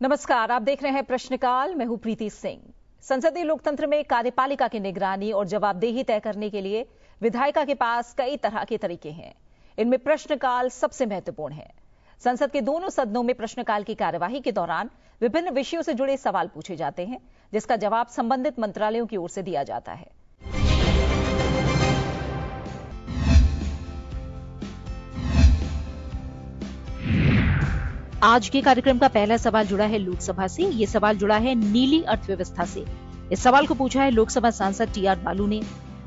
नमस्कार, आप देख रहे हैं प्रश्नकाल। मैं हूं प्रीति सिंह। संसदीय लोकतंत्र में कार्यपालिका की निगरानी और जवाबदेही तय करने के लिए विधायिका के पास कई तरह के तरीके हैं। इनमें प्रश्नकाल सबसे महत्वपूर्ण है। संसद के दोनों सदनों में प्रश्नकाल की कार्यवाही के दौरान विभिन्न विषयों से जुड़े सवाल पूछे जाते हैं, जिसका जवाब संबंधित मंत्रालयों की ओर से दिया जाता है। आज के कार्यक्रम का पहला सवाल जुड़ा है लोकसभा से। ये सवाल जुड़ा है नीली अर्थव्यवस्था से। इस सवाल को पूछा है लोकसभा सांसद टीआर बालू ने।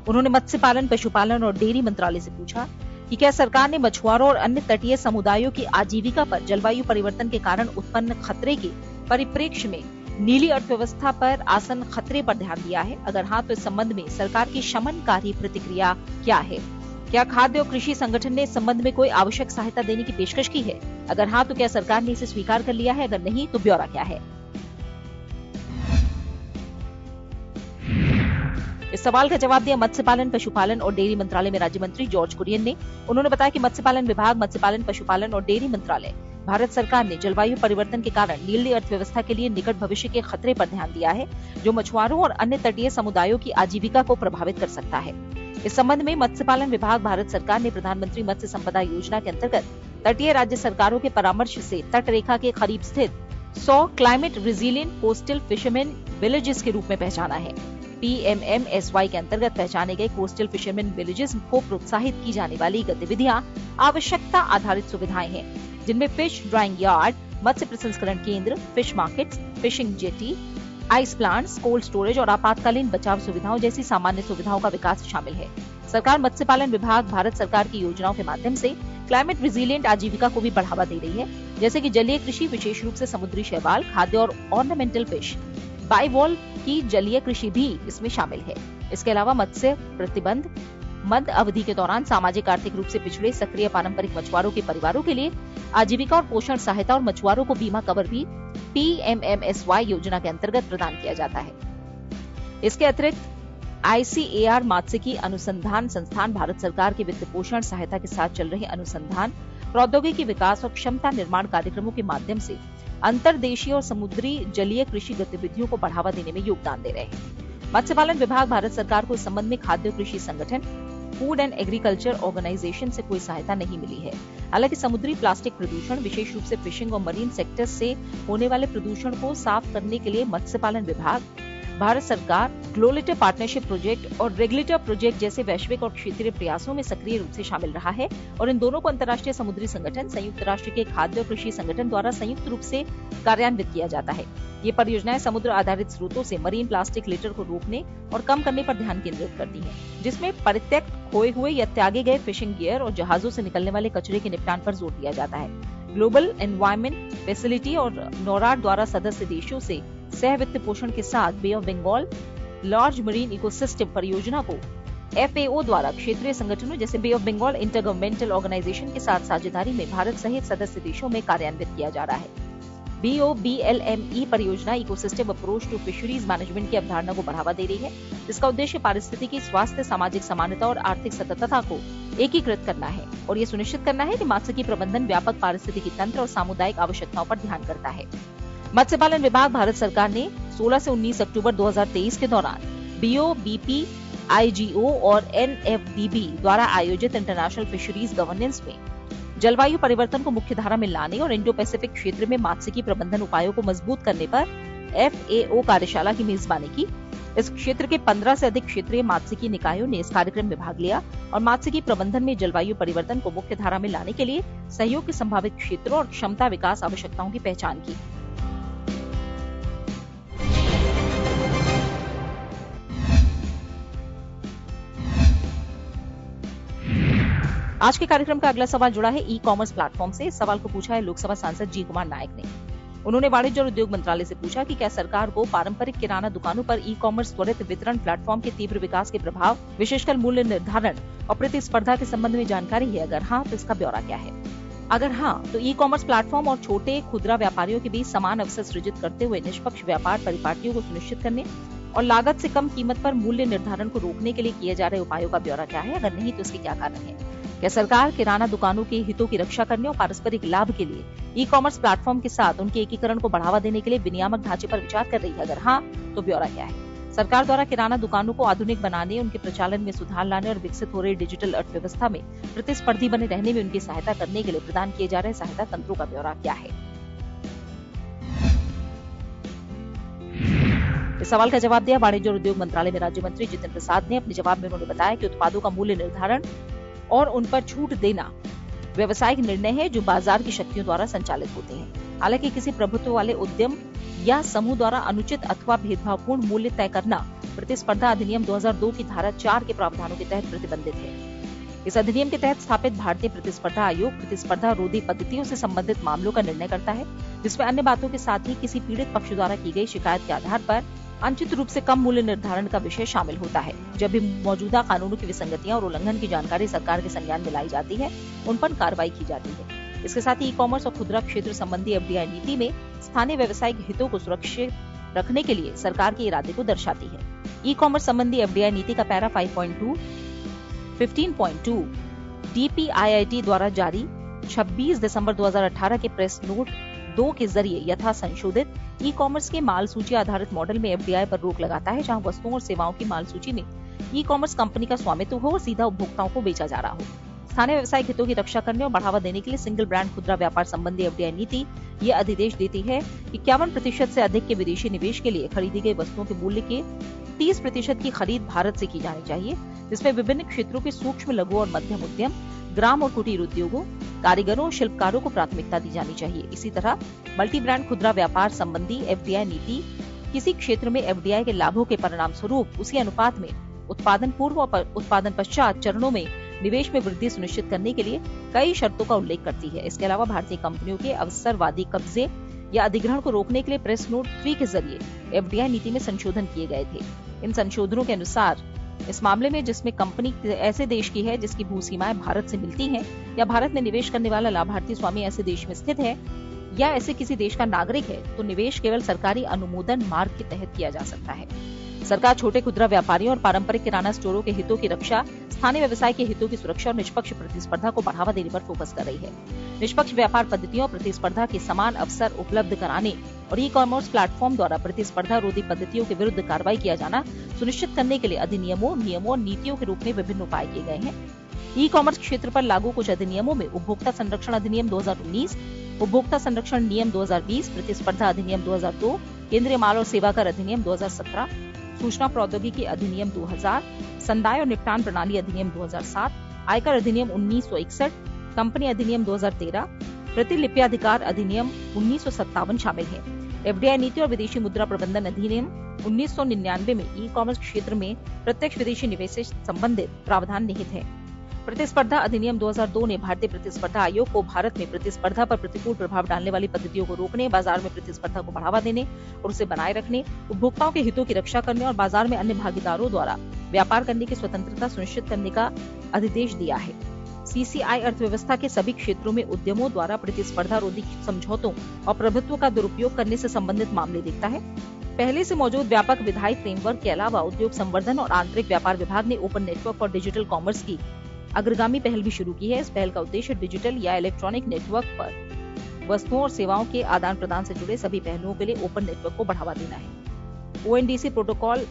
उन्होंने मत्स्य पालन, पशुपालन और डेयरी मंत्रालय से पूछा कि क्या सरकार ने मछुआरों और अन्य तटीय समुदायों की आजीविका पर जलवायु परिवर्तन के कारण उत्पन्न खतरे के परिप्रेक्ष्य में नीली अर्थव्यवस्था पर आसन खतरे पर ध्यान दिया है। अगर हाँ, तो इस संबंध में सरकार की शमनकारी प्रतिक्रिया क्या है? क्या खाद्य और कृषि संगठन ने इस संबंध में कोई आवश्यक सहायता देने की पेशकश की है? अगर हाँ, तो क्या सरकार ने इसे स्वीकार कर लिया है? अगर नहीं, तो ब्यौरा क्या है? इस सवाल का जवाब दिया मत्स्य पालन, पशुपालन और डेयरी मंत्रालय में राज्य मंत्री जॉर्ज कुरियन ने। उन्होंने बताया कि मत्स्य पालन विभाग, मत्स्य पालन, पशुपालन और डेयरी मंत्रालय भारत सरकार ने जलवायु परिवर्तन के कारण नीली अर्थव्यवस्था के लिए निकट भविष्य के खतरे पर ध्यान दिया है, जो मछुआरों और अन्य तटीय समुदायों की आजीविका को प्रभावित कर सकता है। इस संबंध में मत्स्य पालन विभाग भारत सरकार ने प्रधानमंत्री मत्स्य संपदा योजना के अंतर्गत तटीय राज्य सरकारों के परामर्श से तट रेखा के करीब स्थित 100 climate resilient coastal fisherman villages के रूप में पहचाना है। PMMSY के अंतर्गत पहचाने गए कोस्टल फिशरमैन विलेजेस को प्रोत्साहित की जाने वाली गतिविधियां आवश्यकता आधारित सुविधाएं हैं, जिनमें फिश ड्राइंग यार्ड, मत्स्य प्रसंस्करण केंद्र, fish markets, fishing jetty, ice plants, cold storage और आपातकालीन बचाव सुविधाओं जैसी सामान्य सुविधाओं का विकास शामिल है। सरकार मत्स्य पालन विभाग भारत सरकार की योजनाओं के माध्यम से क्लाइमेट रेजिलिएंट आजीविका को भी बढ़ावा दे रही है, जैसे कि जलीय कृषि, विशेष रूप से समुद्री शैवाल, खाद्य और ऑर्नामेंटल फिश, बाइवॉल्व की जलीय कृषि भी इसमें शामिल है। इसके अलावा मत्स्य प्रतिबंध, मध्य अवधि के दौरान सामाजिक आर्थिक रूप से पिछड़े सक्रिय पारंपरिक मछुआरों के परिवारों के लिए आजीविका और पोषण सहायता और मछुआरों को बीमा कवर भी PMMSY योजना के अंतर्गत प्रदान किया जाता है। इसके अतिरिक्त ICAR मात्स्यिकी अनुसंधान संस्थान भारत सरकार के वित्त पोषण सहायता के साथ चल रहे अनुसंधान, प्रौद्योगिकी विकास और क्षमता निर्माण कार्यक्रमों के माध्यम से अंतर्देशीय और समुद्री जलीय कृषि गतिविधियों को बढ़ावा देने में योगदान दे रहे हैं। मत्स्य पालन विभाग भारत सरकार को इस संबंध में खाद्य कृषि संगठन, फूड एंड एग्रीकल्चर ऑर्गेनाइजेशन से कोई सहायता नहीं मिली है। हालांकि समुद्री प्लास्टिक प्रदूषण, विशेष रूप से फिशिंग और मरीन सेक्टर से होने वाले प्रदूषण को साफ करने के लिए मत्स्य पालन विभाग, भारत सरकार, ग्लोलेटर पार्टनरशिप प्रोजेक्ट और रेगुलेटर प्रोजेक्ट जैसे वैश्विक और क्षेत्रीय प्रयासों में सक्रिय रूप से शामिल रहा है और इन दोनों को अंतर्राष्ट्रीय समुद्री संगठन, संयुक्त राष्ट्र के खाद्य और कृषि संगठन द्वारा संयुक्त रूप से कार्यान्वित किया जाता है। ये परियोजनाएं समुद्र आधारित स्रोतों से मरीन प्लास्टिक लिटर को रोकने और कम करने पर ध्यान केंद्रित करती हैं, जिसमें परित्यक्त, खोए हुए या त्यागे गए फिशिंग गियर और जहाजों से निकलने वाले कचरे के निपटान पर जोर दिया जाता है। ग्लोबल एनवायरमेंट फैसिलिटी और नॉराड द्वारा सदस्य देशों से सह वित्त पोषण के साथ bay of Bengal large marine ecosystem परियोजना को FAO द्वारा क्षेत्रीय संगठनों जैसे bay of Bengal intergovernmental organisation के साथ साझेदारी में भारत सहित सदस्य देशों में कार्यान्वित किया जा रहा है। BOBLME परियोजना ecosystem approach to fisheries management की अवधारणा को बढ़ावा दे रही है, जिसका उद्देश्य पारिस्थितिकी, स्वास्थ्य, सामाजिक समानता और आर्थिक सततता को एकीकृत करना है और ये सुनिश्चित करना है कि मात्स्यिकी प्रबंधन व्यापक पारिस्थितिकी तंत्र और सामुदायिक आवश्यकताओं पर ध्यान करता है। मत्स्य पालन विभाग भारत सरकार ने 16 से 19 अक्टूबर 2023 के दौरान BOBP, IGO और NFDB द्वारा आयोजित इंटरनेशनल फिशरीज गवर्नेंस में जलवायु परिवर्तन को मुख्य धारा में लाने और इंडो पैसिफिक क्षेत्र में मात्स्यिकी प्रबंधन उपायों को मजबूत करने पर FAO कार्यशाला की मेजबानी की। इस क्षेत्र के 15 से अधिक क्षेत्रीय मात्स्यिकी निकायों ने इस कार्यक्रम में भाग लिया और मात्स्यिकी प्रबंधन में जलवायु परिवर्तन को मुख्य धारा में लाने के लिए सहयोग के संभावित क्षेत्रों और क्षमता विकास आवश्यकताओं की पहचान की। आज के कार्यक्रम का अगला सवाल जुड़ा है ई-कॉमर्स प्लेटफॉर्म से। इस सवाल को पूछा है लोकसभा सांसद जी कुमार नायक ने। उन्होंने वाणिज्य और उद्योग मंत्रालय से पूछा कि क्या सरकार को पारंपरिक किराना दुकानों पर ई-कॉमर्स त्वरित वितरण प्लेटफॉर्म के तीव्र विकास के प्रभाव, विशेषकर मूल्य निर्धारण और प्रतिस्पर्धा के संबंध में जानकारी है? अगर हाँ, तो इसका ब्यौरा क्या है? अगर हाँ, तो ई कॉमर्स प्लेटफॉर्म और छोटे खुदरा व्यापारियों के बीच समान अवसर सृजित करते हुए निष्पक्ष व्यापार परिपाटियों को सुनिश्चित करने और लागत से कम कीमत पर मूल्य निर्धारण को रोकने के लिए किए जा रहे उपायों का ब्यौरा क्या है? अगर नहीं, तो इसके क्या कारण है? क्या सरकार किराना दुकानों के हितों की रक्षा करने और पारस्परिक लाभ के लिए ई कॉमर्स प्लेटफॉर्म के साथ उनके एकीकरण को बढ़ावा देने के लिए विनियामक ढांचे पर विचार कर रही है? अगर हाँ, तो ब्यौरा क्या है? सरकार द्वारा किराना दुकानों को आधुनिक बनाने, उनके प्रचालन में सुधार लाने और विकसित हो रही डिजिटल अर्थव्यवस्था में प्रतिस्पर्धी बने रहने में उनकी सहायता करने के लिए प्रदान किए जा रहे सहायता तंत्रों का ब्यौरा क्या है? इस सवाल का जवाब दिया वाणिज्य और उद्योग मंत्रालय में राज्य मंत्री जितेंद्र प्रसाद ने। अपने जवाब में उन्होंने बताया कि उत्पादों का मूल्य निर्धारण और उन पर छूट देना व्यवसायिक निर्णय है जो बाजार की शक्तियों द्वारा संचालित होते हैं। हालांकि किसी प्रभुत्व वाले उद्यम या समूह द्वारा अनुचित अथवा भेदभावपूर्ण मूल्य तय करना प्रतिस्पर्धा अधिनियम 2002 की धारा 4 के प्रावधानों के तहत प्रतिबंधित है। इस अधिनियम के तहत स्थापित भारतीय प्रतिस्पर्धा आयोग प्रतिस्पर्धा रोधी पद्धतियों से संबंधित मामलों का निर्णय करता है, जिसमें अन्य बातों के साथ ही किसी पीड़ित पक्ष द्वारा की गई शिकायत के आधार पर अनुचित रूप से कम मूल्य निर्धारण का विषय शामिल होता है। जब भी मौजूदा कानूनों की विसंगतियां और उल्लंघन की जानकारी सरकार के संज्ञान में लाई जाती है, उन पर कार्रवाई की जाती है। इसके साथ ही ई कॉमर्स और खुदरा क्षेत्र संबंधी FDI नीति में स्थानीय व्यावसायिक हितों को सुरक्षित रखने के लिए सरकार के इरादे को दर्शाती है। ई कॉमर्स संबंधी FDI नीति का पैरा 5.2 15.2 DPIIT द्वारा जारी 26 दिसंबर 2018 के प्रेस नोट 2 के जरिए यथा संशोधित ई कॉमर्स के माल सूची आधारित मॉडल में FDI पर रोक लगाता है, जहां वस्तुओं और सेवाओं की माल सूची में ई कॉमर्स कंपनी का स्वामित्व हो और सीधा उपभोक्ताओं को बेचा जा रहा हो। स्थानीय व्यवसायिक हितों की रक्षा करने और बढ़ावा देने के लिए सिंगल ब्रांड खुदरा व्यापार संबंधी FDI नीति ये अधिदेश देती है कि 51% से अधिक के विदेशी निवेश के लिए खरीदी गई वस्तुओं के मूल्य के 30% की खरीद भारत से की जानी चाहिए, जिसमें विभिन्न क्षेत्रों के सूक्ष्म, लघु और मध्यम उद्यम, ग्राम और कुटीर उद्योगों, कारीगरों और शिल्पकारों को प्राथमिकता दी जानी चाहिए। इसी तरह मल्टी ब्रांड खुदरा व्यापार संबंधी FDI नीति किसी क्षेत्र में FDI के लाभों के परिणाम स्वरूप उसी अनुपात में उत्पादन पूर्व और उत्पादन पश्चात चरणों में निवेश में वृद्धि सुनिश्चित करने के लिए कई शर्तों का उल्लेख करती है। इसके अलावा भारतीय कंपनियों के अवसरवादी कब्जे या अधिग्रहण को रोकने के लिए प्रेस नोट 3 के जरिए FDI नीति में संशोधन किए गए थे। इन संशोधनों के अनुसार इस मामले में जिसमें कंपनी ऐसे देश की है जिसकी भू सीमाएं भारत से मिलती हैं, या भारत में निवेश करने वाला लाभार्थी स्वामी ऐसे देश में स्थित है, या ऐसे किसी देश का नागरिक है, तो निवेश केवल सरकारी अनुमोदन मार्ग के तहत किया जा सकता है। सरकार छोटे खुदरा व्यापारियों और पारंपरिक किराना स्टोरों के हितों की रक्षा, स्थानीय व्यवसाय के हितों की सुरक्षा और निष्पक्ष प्रतिस्पर्धा को बढ़ावा देने पर फोकस कर रही है। निष्पक्ष व्यापार पद्धतियों और प्रतिस्पर्धा के समान अवसर उपलब्ध कराने और ई कॉमर्स प्लेटफॉर्म द्वारा प्रतिस्पर्धा रोधी पद्धतियों के विरुद्ध कार्रवाई किया जाना सुनिश्चित करने के लिए अधिनियमों, नियमों और नीतियों के रूप में विभिन्न उपाय किए गए हैं। ई कॉमर्स क्षेत्र पर लागू कुछ अधिनियमों में उपभोक्ता संरक्षण अधिनियम 2019, उपभोक्ता संरक्षण नियम 2020, प्रतिस्पर्धा अधिनियम 2002, केंद्रीय माल और सेवा कर अधिनियम 2017, सूचना प्रौद्योगिकी अधिनियम 2000, संदाय और निपटान प्रणाली अधिनियम 2007, आयकर अधिनियम 1961, कंपनी अधिनियम 2013, प्रतिलिप्याधिकार अधिनियम 1957 शामिल है। FDI नीति और विदेशी मुद्रा प्रबंधन अधिनियम 1999 में ई कॉमर्स क्षेत्र में प्रत्यक्ष विदेशी निवेश से संबंधित प्रावधान निहित है। प्रतिस्पर्धा अधिनियम 2002 ने भारतीय प्रतिस्पर्धा आयोग को भारत में प्रतिस्पर्धा पर प्रतिकूल प्रभाव डालने वाली पद्धतियों को रोकने, बाजार में प्रतिस्पर्धा को बढ़ावा देने और उसे बनाए रखने, उपभोक्ताओं के हितों की रक्षा करने और बाजार में अन्य भागीदारों द्वारा व्यापार करने की स्वतंत्रता सुनिश्चित करने का अधिदेश दिया है। CCI अर्थव्यवस्था के सभी क्षेत्रों में उद्यमों द्वारा प्रतिस्पर्धा रोधी समझौतों और प्रभुत्व का दुरुपयोग करने से संबंधित मामले देखता है। पहले से मौजूद व्यापक विधायी फ्रेमवर्क के अलावा उद्योग संवर्धन और आंतरिक व्यापार विभाग ने open network for digital commerce की अग्रगामी पहल भी शुरू की है। इस पहल का उद्देश्य डिजिटल या इलेक्ट्रॉनिक नेटवर्क पर वस्तुओं और सेवाओं के आदान प्रदान से जुड़े सभी पहलुओं के लिए ओपन नेटवर्क को बढ़ावा देना है। ONDC प्रोटोकॉल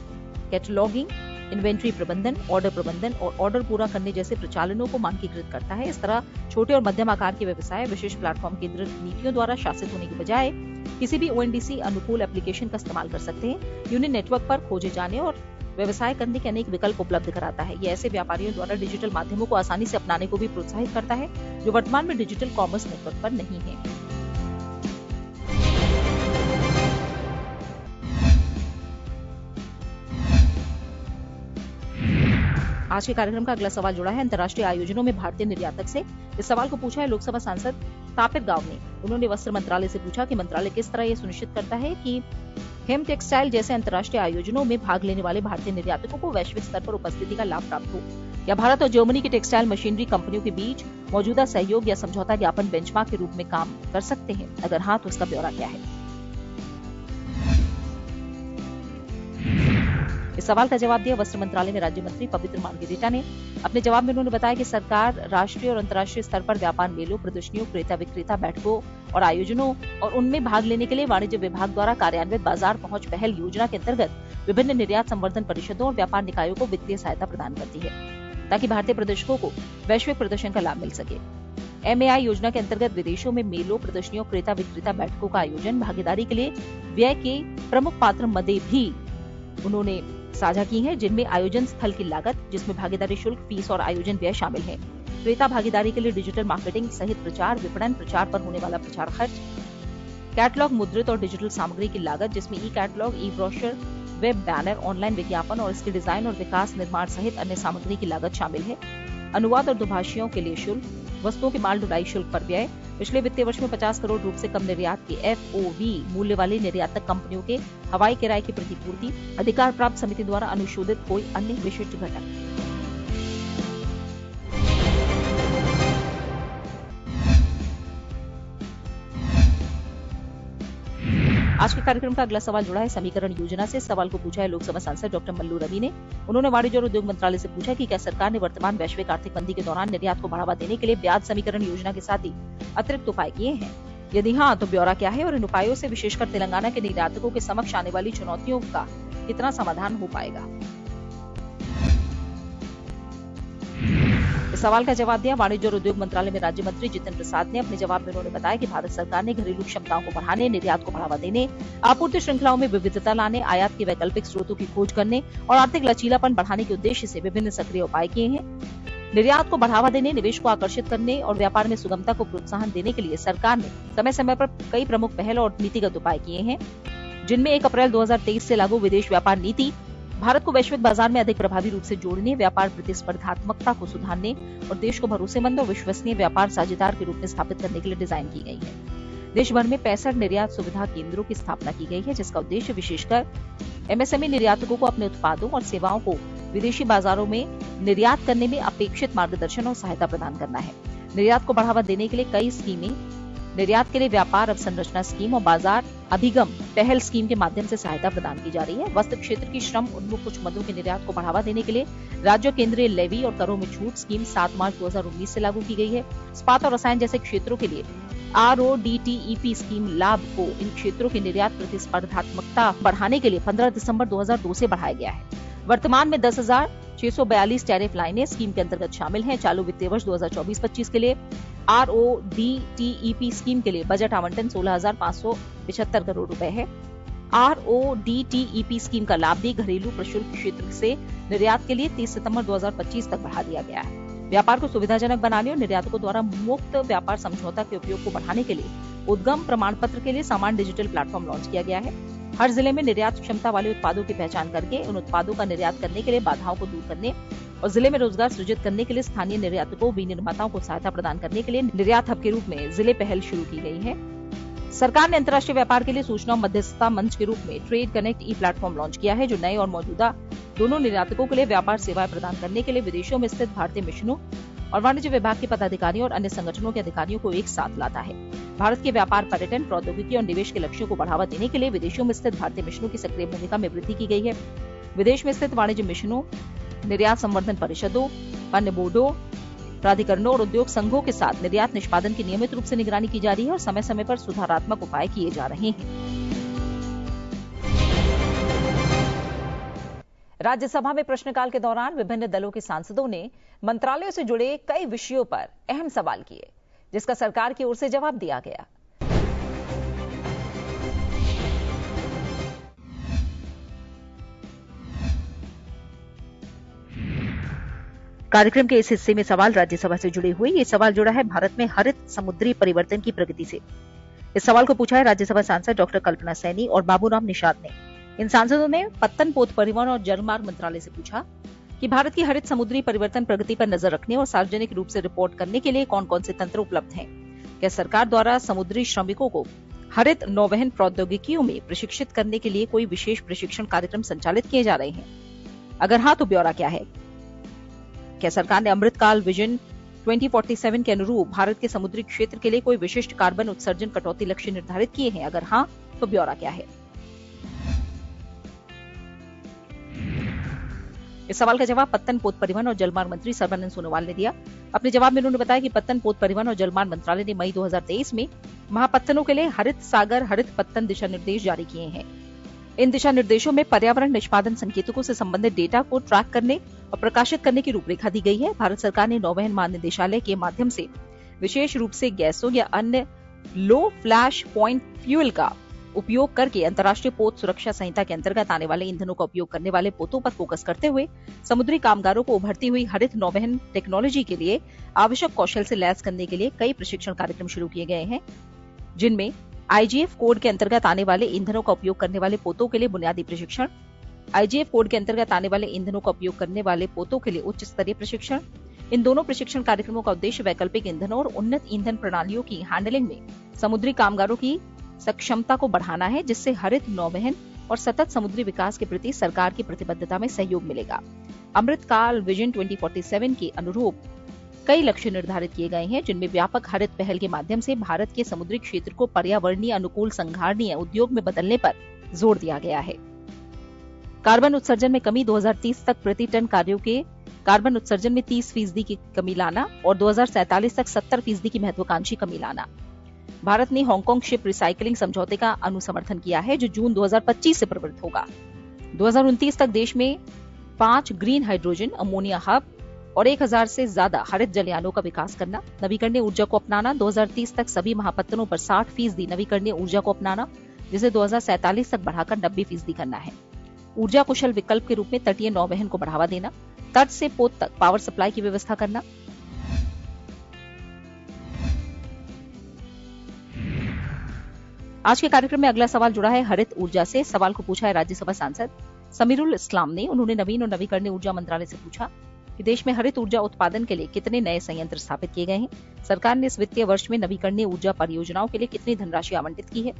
कैटलॉगिंग, इन्वेंट्री प्रबंधन, ऑर्डर प्रबंधन और ऑर्डर पूरा करने जैसे प्रचालनों को मानकीकृत करता है। इस तरह छोटे और मध्यम आकार के व्यवसाय विशेष प्लेटफॉर्म केंद्रित नीतियों द्वारा शासित होने के बजाय किसी भी ONDC अनुकूल एप्लीकेशन का इस्तेमाल कर सकते हैं। यूनियन नेटवर्क पर खोजे जाने और व्यवसाय करने के अनेक विकल्प उपलब्ध कराता है। ये ऐसे व्यापारियों द्वारा डिजिटल माध्यमों को आसानी से अपनाने को भी प्रोत्साहित करता है जो वर्तमान में डिजिटल कॉमर्स नेटवर्क पर नहीं है। आज के कार्यक्रम का अगला सवाल जुड़ा है अंतर्राष्ट्रीय आयोजनों में भारतीय निर्यातक से। इस सवाल को पूछा है लोकसभा सांसद तापिर गाव ने। उन्होंने वस्त्र मंत्रालय से पूछा कि मंत्रालय किस तरह यह सुनिश्चित करता है कि हेम टेक्सटाइल जैसे अंतर्राष्ट्रीय आयोजनों में भाग लेने वाले भारतीय निर्यातकों को वैश्विक स्तर पर उपस्थिति का लाभ प्राप्त हो। क्या भारत और जर्मनी की टेक्सटाइल मशीनरी कंपनियों के बीच मौजूदा सहयोग या समझौता ज्ञापन बेंचमार्क के रूप में काम कर सकते हैं? अगर हाँ, तो इसका ब्यौरा क्या है? इस सवाल का जवाब दिया वस्त्र मंत्रालय में राज्य मंत्री पवित्र मार्गरेटा ने। अपने जवाब में उन्होंने बताया कि सरकार राष्ट्रीय और अंतर्राष्ट्रीय स्तर पर व्यापार मेलों, प्रदर्शनियों, क्रेता विक्रेता बैठकों और आयोजनों और उनमें भाग लेने के लिए वाणिज्य विभाग द्वारा कार्यान्वित बाजार पहुंच पहल योजना के अंतर्गत विभिन्न निर्यात संवर्धन परिषदों और व्यापार निकायों को वित्तीय सहायता प्रदान करती है, ताकि भारतीय प्रदर्शकों को वैश्विक प्रदर्शन का लाभ मिल सके। MAI योजना के अंतर्गत विदेशों में मेलों, प्रदर्शनियों, क्रेता विक्रेता बैठकों का आयोजन, भागीदारी के लिए व्यय के प्रमुख पात्र मदें भी उन्होंने साझा की हैं, जिनमें आयोजन स्थल की लागत, जिसमें भागीदारी शुल्क, फीस और आयोजन व्यय शामिल है। क्रेता भागीदारी के लिए डिजिटल मार्केटिंग सहित प्रचार, विपणन, प्रचार पर होने वाला प्रचार खर्च, कैटलॉग, मुद्रित और डिजिटल सामग्री की लागत, जिसमें ई कैटलॉग, ई ब्रोशर, वेब बैनर, ऑनलाइन विज्ञापन और इसके डिजाइन और विकास, निर्माण सहित अन्य सामग्री की लागत शामिल है। अनुवाद और दुभाषियों के लिए शुल्क, वस्तुओं की माल ढुलाई शुल्क पर व्यय, पिछले वित्तीय वर्ष में 50 करोड़ रुपए से कम निर्यात के FOB मूल्य वाली निर्यातक कंपनियों के हवाई किराए की प्रतिपूर्ति, अधिकार प्राप्त समिति द्वारा अनुशोधित कोई अन्य विशिष्ट घटक। आज के कार्यक्रम का अगला सवाल जुड़ा है समीकरण योजना से। सवाल को पूछा है लोकसभा सांसद डॉक्टर मल्लू रवि ने। उन्होंने वाणिज्य और उद्योग मंत्रालय से पूछा कि क्या सरकार ने वर्तमान वैश्विक आर्थिक मंदी के दौरान निर्यात को बढ़ावा देने के लिए ब्याज समीकरण योजना के साथ ही अतिरिक्त उपाय किए हैं। यदि हाँ, तो ब्यौरा क्या है और इन उपायों से विशेषकर तेलंगाना के निर्यातकों के समक्ष आने वाली चुनौतियों का कितना समाधान हो पाएगा। इस सवाल का जवाब दिया वाणिज्य और उद्योग मंत्रालय में राज्य मंत्री जितेंद्र प्रसाद ने। अपने जवाब में उन्होंने बताया कि भारत सरकार ने घरेलू क्षमताओं को बढ़ाने, निर्यात को बढ़ावा देने, आपूर्ति श्रृंखलाओं में विविधता लाने, आयात के वैकल्पिक स्रोतों की खोज करने और आर्थिक लचीलापन बढ़ाने के उद्देश्य से विभिन्न सक्रिय उपाय किए हैं। निर्यात को बढ़ावा देने, निवेश को आकर्षित करने और व्यापार में सुगमता को प्रोत्साहन देने के लिए सरकार ने समय समय पर कई प्रमुख पहल और नीतिगत उपाय किए हैं, जिनमें 1 अप्रैल 2023 से लागू विदेश व्यापार नीति भारत को वैश्विक बाजार में अधिक प्रभावी रूप से जोड़ने, व्यापार प्रतिस्पर्धात्मकता को सुधारने और देश को भरोसेमंद और विश्वसनीय व्यापार साझेदार के रूप में स्थापित करने के लिए डिजाइन की गई है। देश भर में 65 निर्यात सुविधा केंद्रों की स्थापना की गई है, जिसका उद्देश्य विशेषकर MSME निर्यातकों को अपने उत्पादों और सेवाओं को विदेशी बाजारों में निर्यात करने में अपेक्षित मार्गदर्शन और सहायता प्रदान करना है। निर्यात को बढ़ावा देने के लिए कई स्कीमें, निर्यात के लिए व्यापार अवसंरचना स्कीम और बाजार अभिगम पहल स्कीम के माध्यम से सहायता प्रदान की जा रही है। वस्त्र क्षेत्र की श्रम उन्मुख कुछ मदों के निर्यात को बढ़ावा देने के लिए राज्य केंद्रीय लेवी और करों में छूट स्कीम 7 मार्च 2019 से लागू की गई है। इस्पात और रसायन जैसे क्षेत्रों के लिए RODTEP स्कीम लाभ को इन क्षेत्रों की निर्यात प्रतिस्पर्धात्मकता बढ़ाने के लिए 15 दिसंबर 2002 से बढ़ाया गया है। वर्तमान में 10,642 टैरिफ लाइनें स्कीम के अंतर्गत शामिल हैं। चालू वित्तीय वर्ष 2024-25 के लिए RODTEP स्कीम के लिए बजट आवंटन 16,575 करोड़ रुपए है। RODTEP स्कीम का लाभ भी घरेलू प्रशुल्क क्षेत्र से निर्यात के लिए 30 सितंबर 2025 तक बढ़ा दिया गया है। व्यापार को सुविधाजनक बनाने और निर्यातकों द्वारा मुक्त व्यापार समझौता के उपयोग को बढ़ाने के लिए उद्गम प्रमाण पत्र के लिए समान डिजिटल प्लेटफॉर्म लॉन्च किया गया है। हर जिले में निर्यात क्षमता वाले उत्पादों की पहचान करके उन उत्पादों का निर्यात करने के लिए बाधाओं को दूर करने और जिले में रोजगार सृजित करने के लिए स्थानीय निर्यातकों, विनिर्माताओं को सहायता प्रदान करने के लिए निर्यात हब के रूप में जिले पहल शुरू की गई है। सरकार ने अंतर्राष्ट्रीय व्यापार के लिए सूचना और मध्यस्थता मंच के रूप में ट्रेड कनेक्ट प्लेटफॉर्म लॉन्च किया है, जो नए और मौजूदा दोनों निर्यातकों के लिए व्यापार सेवाएं प्रदान करने के लिए विदेशों में स्थित भारतीय मिशनों और वाणिज्य विभाग के पदाधिकारियों और अन्य संगठनों के अधिकारियों को एक साथ लाता है। भारत के व्यापार, पर्यटन, प्रौद्योगिकी और निवेश के लक्ष्यों को बढ़ावा देने के लिए विदेशों में स्थित भारतीय मिशनों की सक्रिय भूमिका में वृद्धि की गई है। विदेश में स्थित वाणिज्य मिशनों, निर्यात संवर्धन परिषदों, अन्य बोर्डों, प्राधिकरणों और उद्योग संघों के साथ निर्यात निष्पादन की नियमित रूप से निगरानी की जा रही है और समय समय पर सुधारात्मक उपाय किए जा रहे हैं। राज्यसभा में प्रश्नकाल के दौरान विभिन्न दलों के सांसदों ने मंत्रालयों से जुड़े कई विषयों पर अहम सवाल किए, जिसका सरकार की ओर से जवाब दिया गया। कार्यक्रम के इस हिस्से में सवाल राज्यसभा से जुड़े हुए। ये सवाल जुड़ा है भारत में हरित समुद्री परिवर्तन की प्रगति से। इस सवाल को पूछा है राज्यसभा सांसद डॉक्टर कल्पना सैनी और बाबूराम निषाद ने। इन सांसदों ने पत्तन पोत परिवहन और जलमार्ग मंत्रालय से पूछा कि भारत की हरित समुद्री परिवर्तन प्रगति पर नजर रखने और सार्वजनिक रूप से रिपोर्ट करने के लिए कौन कौन से तंत्र उपलब्ध हैं। क्या सरकार द्वारा समुद्री श्रमिकों को हरित नौवहन प्रौद्योगिकियों में प्रशिक्षित करने के लिए कोई विशेष प्रशिक्षण कार्यक्रम संचालित किए जा रहे हैं? अगर हाँ, तो ब्यौरा क्या है? क्या सरकार ने अमृतकाल विजन 2047 के अनुरूप भारत के समुद्री क्षेत्र के लिए कोई विशिष्ट कार्बन उत्सर्जन कटौती लक्ष्य निर्धारित किए हैं? अगर हाँ, तो ब्यौरा क्या है? इस सवाल का जवाब पत्तन, पोत परिवहन और जलमार्ग मंत्री सर्बानंद सोनोवाल ने दिया। अपने जवाब में उन्होंने बताया कि पत्तन, पोत परिवहन और जलमार्ग मंत्रालय ने मई 2023 में महापत्तनों के लिए हरित सागर, हरित पत्तन दिशा निर्देश जारी किए हैं। इन दिशा निर्देशों में पर्यावरण निष्पादन संकेतकों से संबंधित डेटा को ट्रैक करने और प्रकाशित करने की रूपरेखा दी गई है। भारत सरकार ने नौवहन महानिदेशालय के माध्यम से विशेष रूप से गैसों या अन्य लो फ्लैश पॉइंट फ्यूल का उपयोग करके अंतर्राष्ट्रीय पोत सुरक्षा संहिता के अंतर्गत आने वाले ईंधनों का उपयोग करने वाले पोतों पर फोकस करते हुए समुद्री कामगारों को उभरती हुई हरित नौवहन टेक्नोलॉजी के लिए आवश्यक कौशल से लैस करने के लिए कई प्रशिक्षण कार्यक्रम शुरू किए गए हैं, जिनमें IGF कोड के अंतर्गत आने वाले ईंधनों का उपयोग करने वाले पोतों के लिए बुनियादी प्रशिक्षण, IGF कोड के अंतर्गत आने वाले ईंधनों का उपयोग करने वाले पोतों के लिए उच्च स्तरीय प्रशिक्षण। इन दोनों प्रशिक्षण कार्यक्रमों का उद्देश्य वैकल्पिक ईंधनों और उन्नत ईंधन प्रणालियों की हैंडलिंग में समुद्री कामगारों की सक्षमता को बढ़ाना है, जिससे हरित नौवहन और सतत समुद्री विकास के प्रति सरकार की प्रतिबद्धता में सहयोग मिलेगा। अमृतकाल विजन 2047 के अनुरूप कई लक्ष्य निर्धारित किए गए हैं, जिनमें व्यापक हरित पहल के माध्यम से भारत के समुद्री क्षेत्र को पर्यावरणीय अनुकूल संधारणीय उद्योग में बदलने पर जोर दिया गया है। कार्बन उत्सर्जन में कमी 2030 तक प्रति टन कार्यों के कार्बन उत्सर्जन में 30% की कमी लाना और 2047 तक 70% की महत्वाकांक्षी कमी लाना। भारत ने हांगकांग शिप रिसाइकलिंग समझौते का अनुसमर्थन किया है, जो जून 2025 से प्रवृत्त होगा। 2029 तक देश में 5 ग्रीन हाइड्रोजन अमोनिया हब और 1000 से ज्यादा हरित जलयानों का विकास करना। नवीकरणीय ऊर्जा को अपनाना। 2030 तक सभी महापत्तनों पर 60% नवीकरणीय ऊर्जा को अपनाना, जिसे 2047 तक बढ़ाकर 90% करना है। ऊर्जा कुशल विकल्प के रूप में तटीय नौवहन को बढ़ावा देना। तट से पोत तक पावर सप्लाई की व्यवस्था करना। आज के कार्यक्रम में अगला सवाल जुड़ा है हरित ऊर्जा से। सवाल को पूछा है राज्यसभा सांसद समीरुल इस्लाम ने। उन्होंने नवीन और नवीकरणीय ऊर्जा मंत्रालय से पूछा कि देश में हरित ऊर्जा उत्पादन के लिए कितने नए संयंत्र स्थापित किए गए हैं। सरकार ने इस वित्तीय वर्ष में नवीकरणीय ऊर्जा परियोजनाओं के लिए कितनी धनराशि आवंटित की है।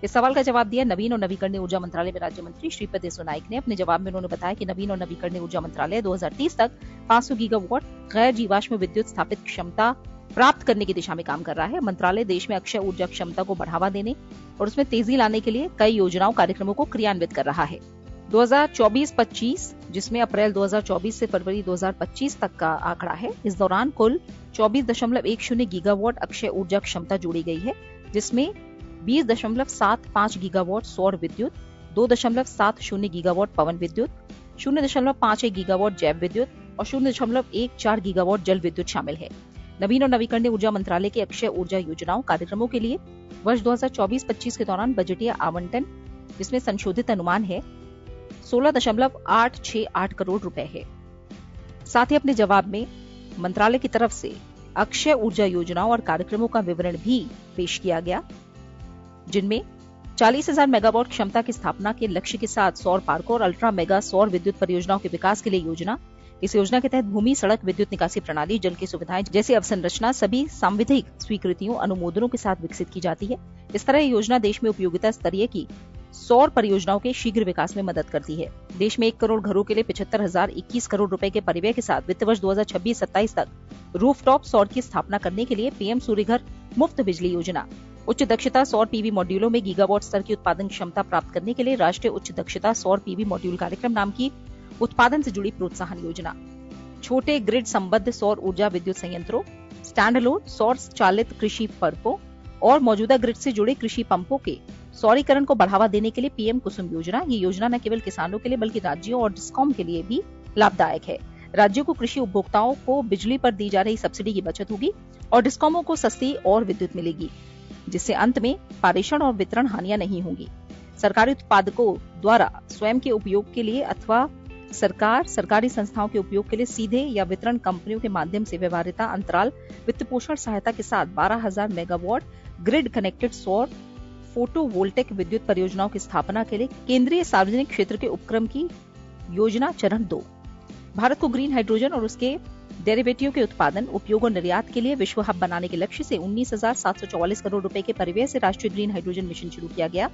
इस सवाल का जवाब दिया नवीन और नवीकरणीय ऊर्जा मंत्रालय में राज्य मंत्री श्रीपद येसो नाइक ने। अपने जवाब में उन्होंने बताया कि नवीन और नवीकरणीय ऊर्जा मंत्रालय 2030 तक 500 गीगावाट गैर जीवाश्म विद्युत स्थापित क्षमता प्राप्त करने की दिशा में काम कर रहा है। मंत्रालय देश में अक्षय ऊर्जा क्षमता को बढ़ावा देने और उसमें तेजी लाने के लिए कई योजनाओं कार्यक्रमों को क्रियान्वित कर रहा है। 2024-25, जिसमें अप्रैल 2024 से फरवरी 2025 तक का आंकड़ा है, इस दौरान कुल 24.10 गीगावाट अक्षय ऊर्जा क्षमता जोड़ी गई है, जिसमें 20.75 गीगावाट सौर विद्युत, 2.70 गीगावाट पवन विद्युत, 0.51 गीगावाट जैव विद्युत और 0.14 गीगावाट जल विद्युत शामिल है। नवीन और नवीकरणीय ऊर्जा मंत्रालय की अक्षय ऊर्जा योजनाओं कार्यक्रमों के लिए वर्ष 2024-25 के दौरान बजटीय आवंटन, जिसमें संशोधित अनुमान है, 16.868 करोड़ रुपए है। साथ ही अपने जवाब में मंत्रालय की तरफ से अक्षय ऊर्जा योजनाओं और कार्यक्रमों का विवरण भी पेश किया गया, जिनमें 40,000 मेगावाट क्षमता की स्थापना के लक्ष्य के साथ सौर पार्कों और अल्ट्रा मेगा सौर विद्युत परियोजनाओं के विकास के लिए योजना। इस योजना के तहत भूमि, सड़क, विद्युत निकासी प्रणाली, जल की सुविधाएं जैसी अवसंरचना सभी सांविधिक स्वीकृतियों, अनुमोदनों के साथ विकसित की जाती है। इस तरह यह योजना देश में उपयोगिता स्तरीय की सौर परियोजनाओं के शीघ्र विकास में मदद करती है। देश में 1 करोड़ घरों के लिए 75,021 करोड़ रुपए के परिव्यय के साथ वित्त वर्ष 2026-27 तक रूफटॉप सौर की स्थापना करने के लिए पीएम सूर्य घर मुफ्त बिजली योजना, उच्च दक्षता सौर पीवी मॉड्यूलों में गीगावाट स्तर की उत्पादन क्षमता प्राप्त करने के लिए राष्ट्रीय उच्च दक्षता सौर पीवी मॉड्यूल कार्यक्रम नाम की उत्पादन से जुड़ी प्रोत्साहन योजना, छोटे ग्रिड संबद्ध सौर ऊर्जा विद्युत संयंत्रों, स्टैंड अलोन सौर चालित कृषि पंपों और मौजूदा ग्रिड से जुड़े कृषि पंपों के सौरीकरण को बढ़ावा देने के लिए पीएम कुसुम योजना। ये योजना न केवल किसानों के लिए बल्कि राज्यों और डिस्कॉम के लिए भी लाभदायक है। राज्यों को कृषि उपभोक्ताओं को बिजली पर दी जा रही सब्सिडी की बचत होगी और डिस्कॉमों को सस्ती और विद्युत मिलेगी, जिससे अंत में पारेषण और वितरण हानियां नहीं होंगी। सरकारी उत्पादकों द्वारा स्वयं के उपयोग के लिए अथवा सरकारी संस्थाओं के उपयोग के लिए सीधे या वितरण कंपनियों के माध्यम से व्यवहार्यता अंतराल वित्त पोषण सहायता के साथ 12,000 मेगावाट ग्रिड कनेक्टेड सौर फोटोवोल्टेक विद्युत परियोजनाओं की स्थापना के लिए केंद्रीय सार्वजनिक क्षेत्र के उपक्रम की योजना चरण 2। भारत को ग्रीन हाइड्रोजन और उसके डेरिवेटिव के उत्पादन, उपयोग और निर्यात के लिए विश्व हब बनाने के लक्ष्य से 19,744 करोड़ रुपए के परिव्यय से राष्ट्रीय ग्रीन हाइड्रोजन मिशन शुरू किया गया।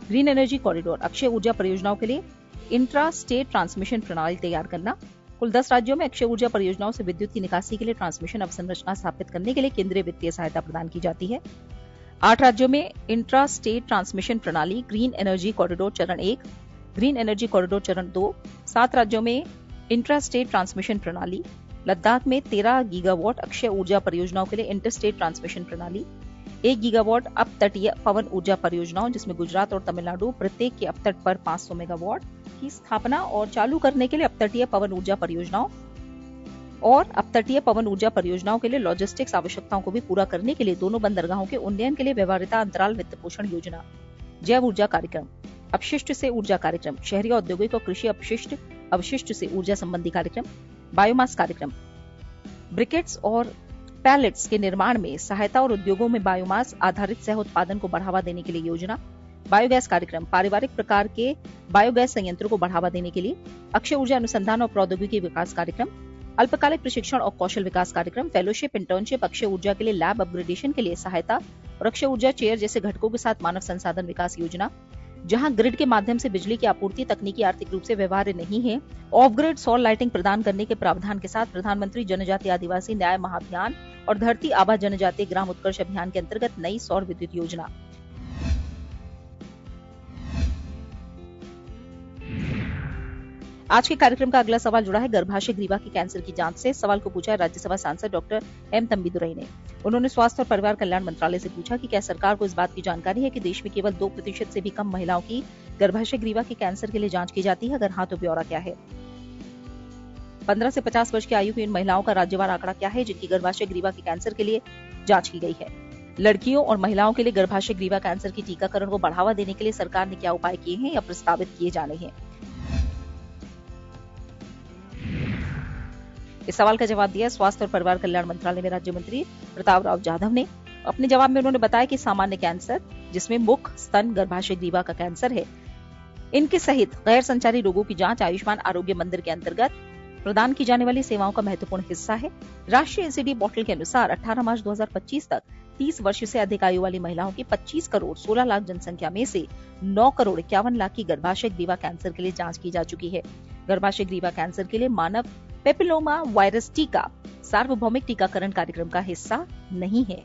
ग्रीन एनर्जी कॉरिडोर, अक्षय ऊर्जा परियोजनाओं के लिए इंट्रा स्टेट ट्रांसमिशन प्रणाली तैयार करना। कुल 10 राज्यों में अक्षय ऊर्जा परियोजनाओं से विद्युत की निकासी के लिए ट्रांसमिशन अवसंरचना स्थापित करने के लिए केंद्रीय वित्तीय सहायता प्रदान की जाती है। 8 राज्यों में इंट्रा स्टेट ट्रांसमिशन प्रणाली ग्रीन एनर्जी कॉरिडोर चरण 1, ग्रीन एनर्जी कॉरिडोर चरण 2, 7 राज्यों में इंट्रा स्टेट ट्रांसमिशन प्रणाली, लद्दाख में 13 गीगावाट अक्षय ऊर्जा परियोजनाओं के लिए इंटर स्टेट ट्रांसमिशन प्रणाली, 1 गीगावाट अपतटीय पवन ऊर्जा परियोजनाओं जिसमें गुजरात और तमिलनाडु प्रत्येक के अपतट पर 500 मेगावाट की स्थापना और चालू करने के लिए अपतटीय पवन ऊर्जा परियोजनाओं और अपतटीय पवन ऊर्जा परियोजनाओं के लिए लॉजिस्टिक्स आवश्यकताओं को भी पूरा करने के लिए दोनों बंदरगाहों के उन्नयन के लिए व्यवहार्यता अंतराल वित्त पोषण योजना, जैव ऊर्जा कार्यक्रम, अपशिष्ट से ऊर्जा कार्यक्रम, शहरी औद्योगिक और कृषि अवशिष्ट से ऊर्जा संबंधी कार्यक्रम, बायोमास कार्यक्रम, ब्रिकेट्स और पैलेट्स के निर्माण में सहायता और उद्योगों में बायोमास आधारित सह उत्पादन को बढ़ावा देने के लिए योजना, बायोगैस कार्यक्रम, पारिवारिक प्रकार के बायोगैस संयंत्रों को बढ़ावा देने के लिए, अक्षय ऊर्जा अनुसंधान और प्रौद्योगिकी विकास कार्यक्रम, अल्पकालिक प्रशिक्षण और कौशल विकास कार्यक्रम, फेलोशिप, इंटर्नशिप, अक्षय ऊर्जा के लिए लैब अपग्रेडेशन के लिए सहायता और अक्षय ऊर्जा चेयर जैसे घटकों के साथ मानव संसाधन विकास योजना, जहां ग्रिड के माध्यम से बिजली की आपूर्ति तकनीकी आर्थिक रूप से व्यवहार्य नहीं है, ऑफ ग्रिड सौर लाइटिंग प्रदान करने के प्रावधान के साथ प्रधानमंत्री जनजातीय आदिवासी न्याय महाअभियान और धरती आबा जनजातीय ग्राम उत्कर्ष अभियान के अंतर्गत नई सौर विद्युत योजना। आज के कार्यक्रम का अगला सवाल जुड़ा है गर्भाशय ग्रीवा के कैंसर की जांच से। सवाल को पूछा है राज्यसभा सांसद डॉक्टर एम तंबीदुरई ने। उन्होंने स्वास्थ्य और परिवार कल्याण मंत्रालय से पूछा कि क्या सरकार को इस बात की जानकारी है कि देश में केवल 2% से भी कम महिलाओं की गर्भाशय ग्रीवा के कैंसर के लिए जांच की जाती है। अगर हाँ तो ब्यौरा क्या है। 15 से 50 वर्ष की आयु की इन महिलाओं का राज्यवार आंकड़ा क्या है जिनकी गर्भाशय ग्रीवा के कैंसर के लिए जांच की गई है। लड़कियों और महिलाओं के लिए गर्भाशय ग्रीवा कैंसर की टीकाकरण को बढ़ावा देने के लिए सरकार ने क्या उपाय किए हैं या प्रस्तावित किए जाने हैं। इस सवाल का जवाब दिया स्वास्थ्य और परिवार कल्याण मंत्रालय में राज्य मंत्री प्रताप राव जाधव ने। अपने जवाब में उन्होंने बताया कि सामान्य कैंसर जिसमें मुख, स्तन, गर्भाशय ग्रीवा का कैंसर है, इनके सहित गैर संचारी रोगों की जांच आयुष्मान आरोग्य मंदिर के अंतर्गत प्रदान की जाने वाली सेवाओं का महत्वपूर्ण हिस्सा है। राष्ट्रीय एनसीडी पोर्टल के अनुसार 18 मार्च 2025 तक 30 वर्ष से अधिक आयु वाली महिलाओं की 25 करोड़ 16 लाख जनसंख्या में से 9 करोड़ 51 लाख की गर्भाशय ग्रीवा कैंसर के लिए जांच की जा चुकी है। गर्भाशय ग्रीवा कैंसर के लिए मानव पेपिलोमा वायरस टीका सार्वभौमिक टीकाकरण कार्यक्रम का हिस्सा नहीं है।